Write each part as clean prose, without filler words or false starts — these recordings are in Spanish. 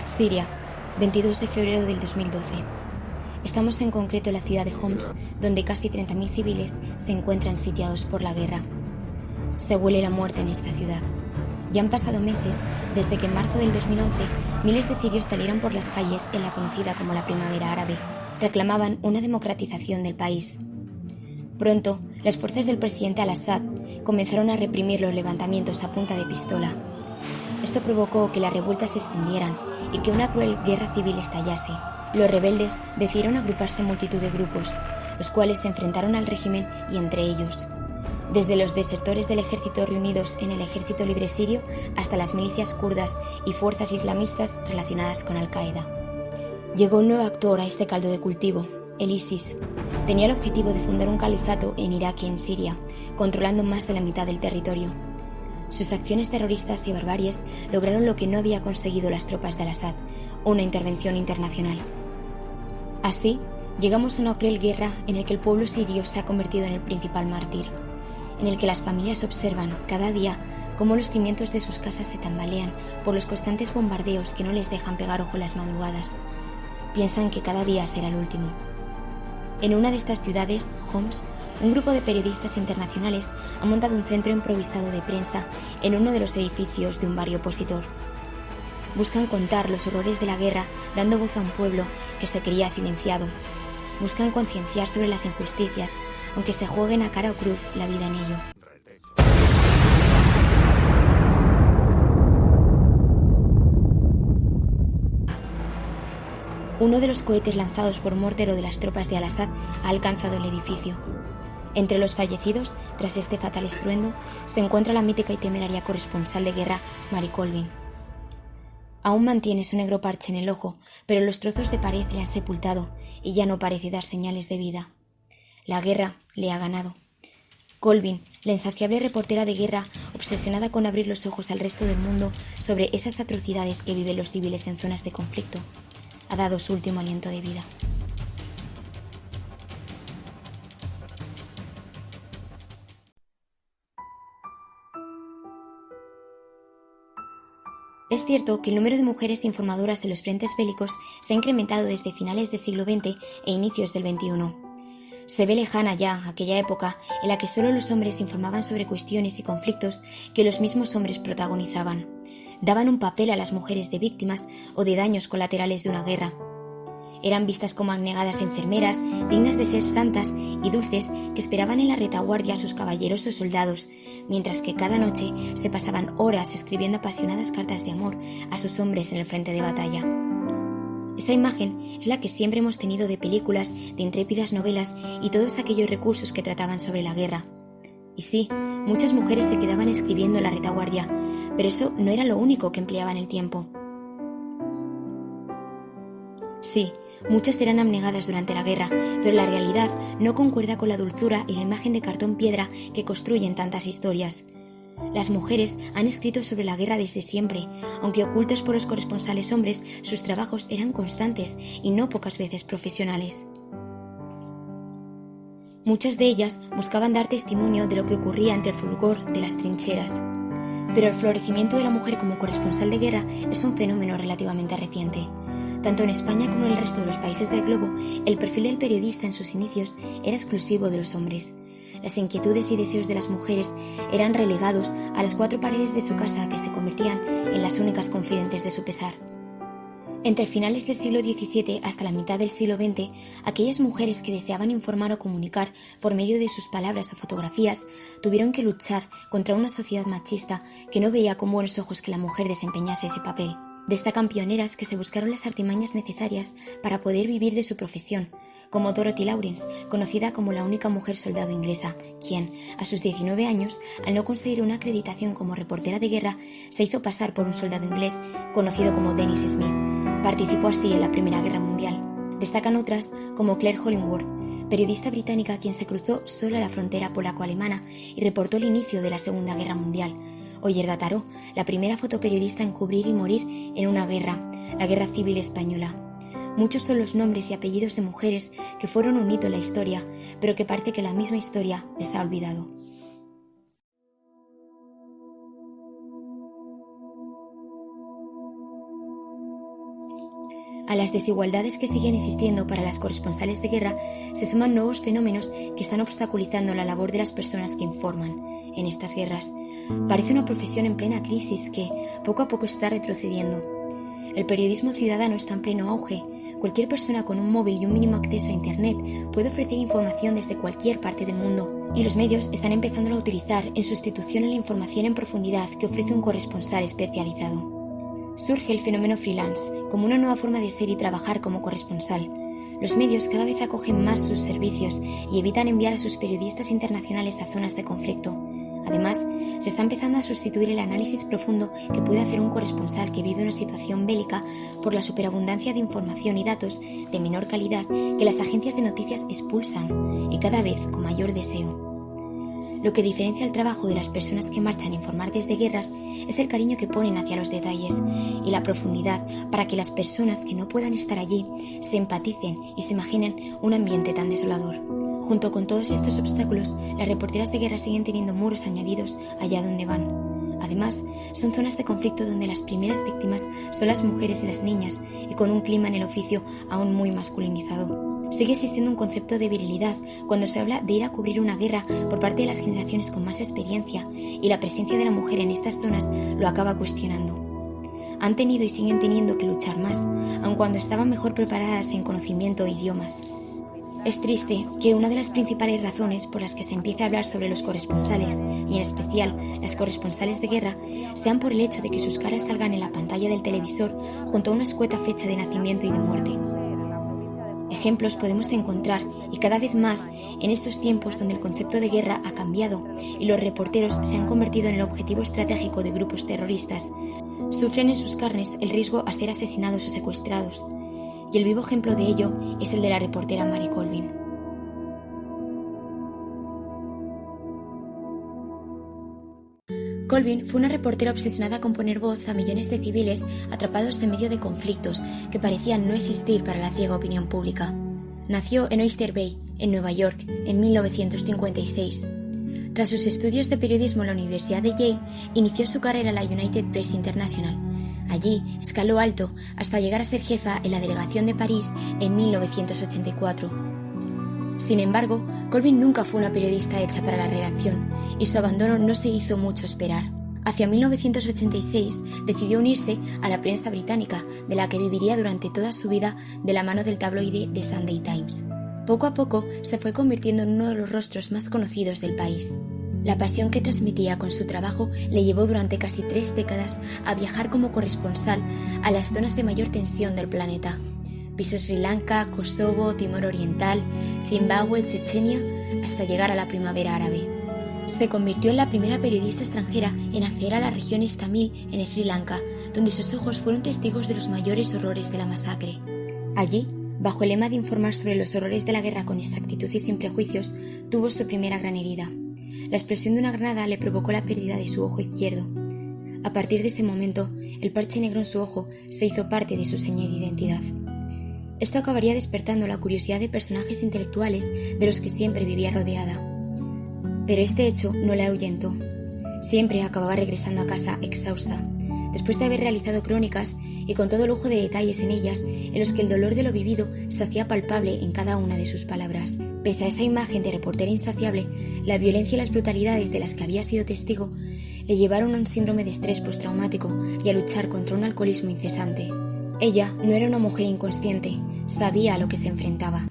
Siria, 22 de febrero del 2012. Estamos en concreto en la ciudad de Homs, donde casi 30.000 civiles se encuentran sitiados por la guerra. Se huele la muerte en esta ciudad. Ya han pasado meses desde que en marzo del 2011 miles de sirios salieron por las calles en la conocida como la Primavera Árabe. Reclamaban una democratización del país. Pronto, las fuerzas del presidente al-Assad comenzaron a reprimir los levantamientos a punta de pistola. Esto provocó que las revueltas se extendieran y que una cruel guerra civil estallase. Los rebeldes decidieron agruparse en multitud de grupos, los cuales se enfrentaron al régimen y entre ellos, desde los desertores del ejército reunidos en el Ejército Libre Sirio hasta las milicias kurdas y fuerzas islamistas relacionadas con Al-Qaeda. Llegó un nuevo actor a este caldo de cultivo, el ISIS. Tenía el objetivo de fundar un califato en Irak y en Siria, controlando más de la mitad del territorio. Sus acciones terroristas y barbaries lograron lo que no había conseguido las tropas de al-Assad, una intervención internacional. Así, llegamos a una cruel guerra en la que el pueblo sirio se ha convertido en el principal mártir, en el que las familias observan cada día cómo los cimientos de sus casas se tambalean por los constantes bombardeos que no les dejan pegar ojo en las madrugadas. Piensan que cada día será el último. En una de estas ciudades, Homs, un grupo de periodistas internacionales ha montado un centro improvisado de prensa en uno de los edificios de un barrio opositor. Buscan contar los horrores de la guerra dando voz a un pueblo que se creía silenciado. Buscan concienciar sobre las injusticias, aunque se jueguen a cara o cruz la vida en ello. Uno de los cohetes lanzados por mortero de las tropas de al-Assad ha alcanzado el edificio. Entre los fallecidos, tras este fatal estruendo, se encuentra la mítica y temeraria corresponsal de guerra, Mary Colvin. Aún mantiene su negro parche en el ojo, pero los trozos de pared le han sepultado y ya no parece dar señales de vida. La guerra le ha ganado. Colvin, la insaciable reportera de guerra, obsesionada con abrir los ojos al resto del mundo sobre esas atrocidades que viven los civiles en zonas de conflicto, ha dado su último aliento de vida. Es cierto que el número de mujeres informadoras de los frentes bélicos se ha incrementado desde finales del siglo XX e inicios del XXI. Se ve lejana ya aquella época en la que solo los hombres informaban sobre cuestiones y conflictos que los mismos hombres protagonizaban. Daban un papel a las mujeres de víctimas o de daños colaterales de una guerra. Eran vistas como abnegadas enfermeras, dignas de ser santas y dulces que esperaban en la retaguardia a sus caballeros o soldados, mientras que cada noche se pasaban horas escribiendo apasionadas cartas de amor a sus hombres en el frente de batalla. Esa imagen es la que siempre hemos tenido de películas, de intrépidas novelas y todos aquellos recursos que trataban sobre la guerra. Y sí, muchas mujeres se quedaban escribiendo en la retaguardia, pero eso no era lo único que empleaban el tiempo. Sí, muchas eran abnegadas durante la guerra, pero la realidad no concuerda con la dulzura y la imagen de cartón piedra que construyen tantas historias. Las mujeres han escrito sobre la guerra desde siempre, aunque ocultos por los corresponsales hombres, sus trabajos eran constantes y no pocas veces profesionales. Muchas de ellas buscaban dar testimonio de lo que ocurría ante el fulgor de las trincheras. Pero el florecimiento de la mujer como corresponsal de guerra es un fenómeno relativamente reciente. Tanto en España como en el resto de los países del globo, el perfil del periodista en sus inicios era exclusivo de los hombres. Las inquietudes y deseos de las mujeres eran relegados a las cuatro paredes de su casa, que se convertían en las únicas confidentes de su pesar. Entre finales del siglo XVII hasta la mitad del siglo XX, aquellas mujeres que deseaban informar o comunicar por medio de sus palabras o fotografías tuvieron que luchar contra una sociedad machista que no veía con buenos ojos que la mujer desempeñase ese papel. Destacan pioneras que se buscaron las artimañas necesarias para poder vivir de su profesión, como Dorothy Lawrence, conocida como la única mujer soldado inglesa, quien, a sus 19 años, al no conseguir una acreditación como reportera de guerra, se hizo pasar por un soldado inglés conocido como Dennis Smith. Participó así en la Primera Guerra Mundial. Destacan otras como Claire Hollingworth, periodista británica quien se cruzó sola la frontera polaco-alemana y reportó el inicio de la Segunda Guerra Mundial, o Yerda Taró, la primera fotoperiodista en cubrir y morir en una guerra, la Guerra Civil Española. Muchos son los nombres y apellidos de mujeres que fueron un hito en la historia, pero que parece que la misma historia les ha olvidado. A las desigualdades que siguen existiendo para las corresponsales de guerra se suman nuevos fenómenos que están obstaculizando la labor de las personas que informan en estas guerras. Parece una profesión en plena crisis que poco a poco está retrocediendo. El periodismo ciudadano está en pleno auge. Cualquier persona con un móvil y un mínimo acceso a Internet puede ofrecer información desde cualquier parte del mundo, y los medios están empezando a utilizar en sustitución a la información en profundidad que ofrece un corresponsal especializado. Surge el fenómeno freelance como una nueva forma de ser y trabajar como corresponsal. Los medios cada vez acogen más sus servicios y evitan enviar a sus periodistas internacionales a zonas de conflicto. Además, se está empezando a sustituir el análisis profundo que puede hacer un corresponsal que vive una situación bélica por la superabundancia de información y datos de menor calidad que las agencias de noticias expulsan, y cada vez con mayor deseo. Lo que diferencia el trabajo de las personas que marchan a informar desde guerras es el cariño que ponen hacia los detalles y la profundidad para que las personas que no puedan estar allí se empaticen y se imaginen un ambiente tan desolador. Junto con todos estos obstáculos, las reporteras de guerra siguen teniendo muros añadidos allá donde van. Además, son zonas de conflicto donde las primeras víctimas son las mujeres y las niñas, y con un clima en el oficio aún muy masculinizado. Sigue existiendo un concepto de virilidad cuando se habla de ir a cubrir una guerra por parte de las generaciones con más experiencia, y la presencia de la mujer en estas zonas lo acaba cuestionando. Han tenido y siguen teniendo que luchar más, aun cuando estaban mejor preparadas en conocimiento e idiomas. Es triste que una de las principales razones por las que se empiece a hablar sobre los corresponsales, y en especial las corresponsales de guerra, sean por el hecho de que sus caras salgan en la pantalla del televisor junto a una escueta fecha de nacimiento y de muerte. Ejemplos podemos encontrar, y cada vez más, en estos tiempos donde el concepto de guerra ha cambiado y los reporteros se han convertido en el objetivo estratégico de grupos terroristas. Sufren en sus carnes el riesgo a ser asesinados o secuestrados, y el vivo ejemplo de ello es el de la reportera Mary Colvin. Colvin fue una reportera obsesionada con poner voz a millones de civiles atrapados en medio de conflictos que parecían no existir para la ciega opinión pública. Nació en Oyster Bay, en Nueva York, en 1956. Tras sus estudios de periodismo en la Universidad de Yale, inició su carrera en la United Press International. Allí escaló alto hasta llegar a ser jefa en la delegación de París en 1984. Sin embargo, Colvin nunca fue una periodista hecha para la redacción, y su abandono no se hizo mucho esperar. Hacia 1986 decidió unirse a la prensa británica, de la que viviría durante toda su vida de la mano del tabloide The Sunday Times. Poco a poco se fue convirtiendo en uno de los rostros más conocidos del país. La pasión que transmitía con su trabajo le llevó durante casi 3 décadas a viajar como corresponsal a las zonas de mayor tensión del planeta. Pisó Sri Lanka, Kosovo, Timor Oriental, Zimbabue, Chechenia, hasta llegar a la primavera árabe. Se convirtió en la primera periodista extranjera en acceder a la región East Tamil en Sri Lanka, donde sus ojos fueron testigos de los mayores horrores de la masacre. Allí, bajo el lema de informar sobre los horrores de la guerra con exactitud y sin prejuicios, tuvo su primera gran herida. La explosión de una granada le provocó la pérdida de su ojo izquierdo. A partir de ese momento, el parche negro en su ojo se hizo parte de su seña de identidad. Esto acabaría despertando la curiosidad de personajes intelectuales de los que siempre vivía rodeada. Pero este hecho no la ahuyentó. Siempre acababa regresando a casa exhausta, después de haber realizado crónicas y con todo lujo de detalles en ellas, en los que el dolor de lo vivido se hacía palpable en cada una de sus palabras. Pese a esa imagen de reportera insaciable, la violencia y las brutalidades de las que había sido testigo le llevaron a un síndrome de estrés postraumático y a luchar contra un alcoholismo incesante. Ella no era una mujer inconsciente, sabía a lo que se enfrentaba.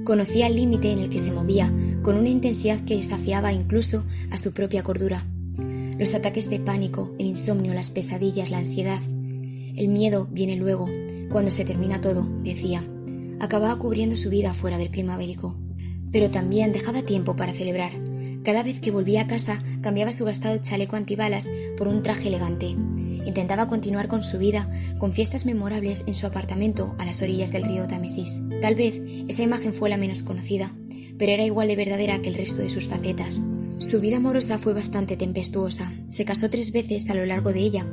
Conocía el límite en el que se movía, con una intensidad que desafiaba incluso a su propia cordura. Los ataques de pánico, el insomnio, las pesadillas, la ansiedad. El miedo viene luego, cuando se termina todo, decía. Acababa cubriendo su vida fuera del clima bélico. Pero también dejaba tiempo para celebrar. Cada vez que volvía a casa, cambiaba su gastado chaleco antibalas por un traje elegante. Intentaba continuar con su vida, con fiestas memorables en su apartamento a las orillas del río Támesis. Tal vez esa imagen fue la menos conocida, pero era igual de verdadera que el resto de sus facetas. Su vida amorosa fue bastante tempestuosa. Se casó 3 veces a lo largo de ella.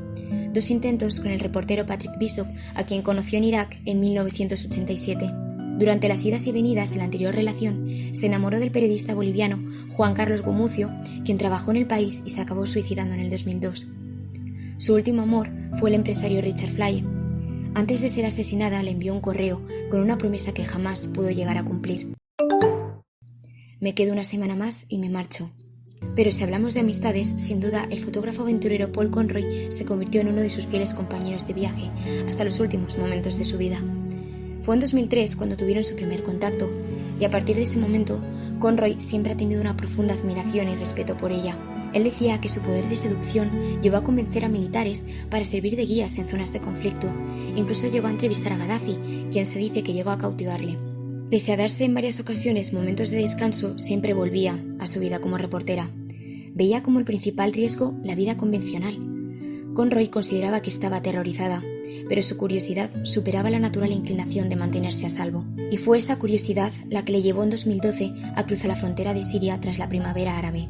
2 intentos con el reportero Patrick Bishop, a quien conoció en Irak en 1987. Durante las idas y venidas en la anterior relación, se enamoró del periodista boliviano Juan Carlos Gumucio, quien trabajó en el país y se acabó suicidando en el 2002. Su último amor fue el empresario Richard Flye. Antes de ser asesinada, le envió un correo con una promesa que jamás pudo llegar a cumplir. Me quedo una semana más y me marcho. Pero si hablamos de amistades, sin duda el fotógrafo aventurero Paul Conroy se convirtió en uno de sus fieles compañeros de viaje hasta los últimos momentos de su vida. Fue en 2003 cuando tuvieron su primer contacto, y a partir de ese momento, Conroy siempre ha tenido una profunda admiración y respeto por ella. Él decía que su poder de seducción llevó a convencer a militares para servir de guías en zonas de conflicto. Incluso llegó a entrevistar a Gaddafi, quien se dice que llegó a cautivarle. Pese a darse en varias ocasiones momentos de descanso, siempre volvía a su vida como reportera. Veía como el principal riesgo la vida convencional. Conroy consideraba que estaba aterrorizada, pero su curiosidad superaba la natural inclinación de mantenerse a salvo. Y fue esa curiosidad la que le llevó en 2012 a cruzar la frontera de Siria tras la primavera árabe.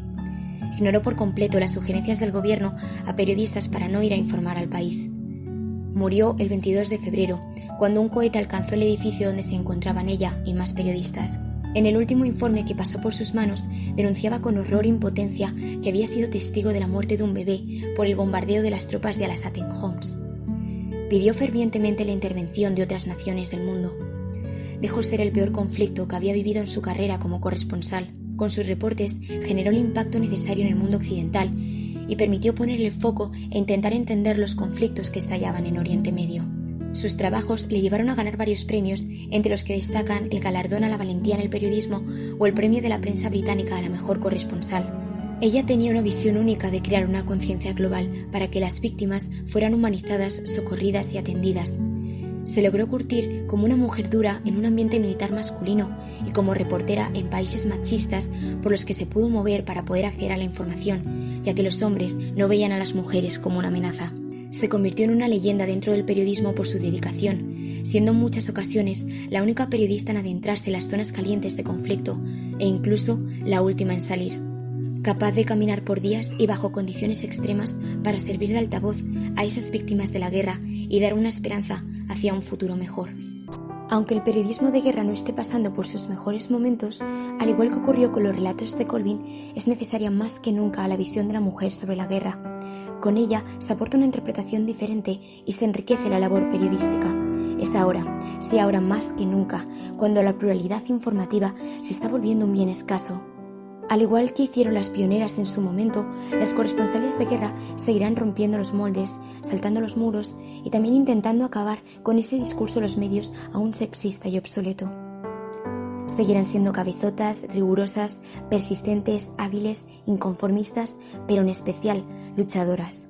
Ignoró por completo las sugerencias del gobierno a periodistas para no ir a informar al país. Murió el 22 de febrero, cuando un cohete alcanzó el edificio donde se encontraban ella y más periodistas. En el último informe que pasó por sus manos, denunciaba con horror e impotencia que había sido testigo de la muerte de un bebé por el bombardeo de las tropas de Al-Assad en Homs. Pidió fervientemente la intervención de otras naciones del mundo. Dejó ser el peor conflicto que había vivido en su carrera como corresponsal. Con sus reportes generó el impacto necesario en el mundo occidental y permitió ponerle el foco e intentar entender los conflictos que estallaban en Oriente Medio. Sus trabajos le llevaron a ganar varios premios, entre los que destacan el galardón a la valentía en el periodismo o el premio de la prensa británica a la mejor corresponsal. Ella tenía una visión única de crear una conciencia global para que las víctimas fueran humanizadas, socorridas y atendidas. Se logró curtir como una mujer dura en un ambiente militar masculino y como reportera en países machistas por los que se pudo mover para poder acceder a la información, ya que los hombres no veían a las mujeres como una amenaza. Se convirtió en una leyenda dentro del periodismo por su dedicación, siendo en muchas ocasiones la única periodista en adentrarse en las zonas calientes de conflicto e incluso la última en salir. Capaz de caminar por días y bajo condiciones extremas para servir de altavoz a esas víctimas de la guerra y dar una esperanza hacia un futuro mejor. Aunque el periodismo de guerra no esté pasando por sus mejores momentos, al igual que ocurrió con los relatos de Colvin, es necesaria más que nunca la visión de la mujer sobre la guerra. Con ella se aporta una interpretación diferente y se enriquece la labor periodística. Es ahora, sí ahora más que nunca, cuando la pluralidad informativa se está volviendo un bien escaso. Al igual que hicieron las pioneras en su momento, las corresponsales de guerra seguirán rompiendo los moldes, saltando los muros y también intentando acabar con ese discurso de los medios aún sexista y obsoleto. Seguirán siendo cabezotas, rigurosas, persistentes, hábiles, inconformistas, pero en especial luchadoras.